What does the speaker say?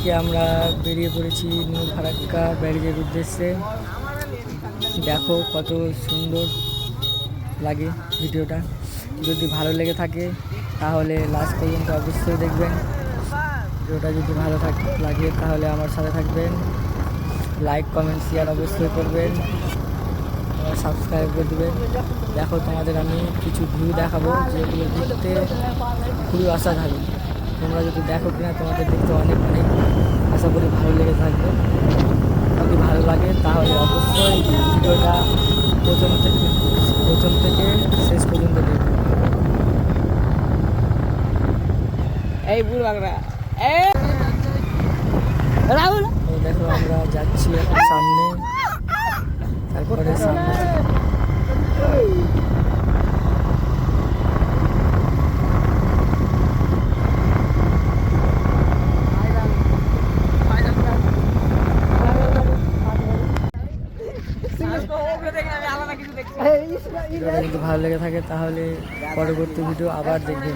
থেকে আমরা বেরিয়ে পড়েছি নিউ ফারাক্কা ব্যারিজের উদ্দেশ্যে। দেখো কত সুন্দর লাগে ভিডিওটা। যদি ভালো লেগে থাকে তাহলে লাস্ট পর্যন্ত অবশ্যই দেখবেন। ভিডিওটা যদি ভালো লাগে তাহলে আমার সাথে থাকবেন, লাইক কমেন্ট শেয়ার অবশ্যই করবেন, সাবস্ক্রাইব করে দেবেন। দেখো তোমাদের আমি কিছু ভিউ দেখাবো যেগুলো দেখতে খুবই অসাধারণ। তোমরা যদি দেখো কিনা তোমাদের দেখতে অনেক অনেক আশা করি ভালো লেগে থাকবে। যদি ভালো লাগে তাহলে অবশ্যই ভিডিওটা প্রথম থেকে শেষ পর্যন্ত দেখবে। এই বুড়ো বাংলা রাহুল দেখো আমরা যাচ্ছি এখন সামনে, তারপরে সামনে যদি ভালো লেগে থাকে তাহলে পরবর্তী ভিডিও আবার দেখবেন।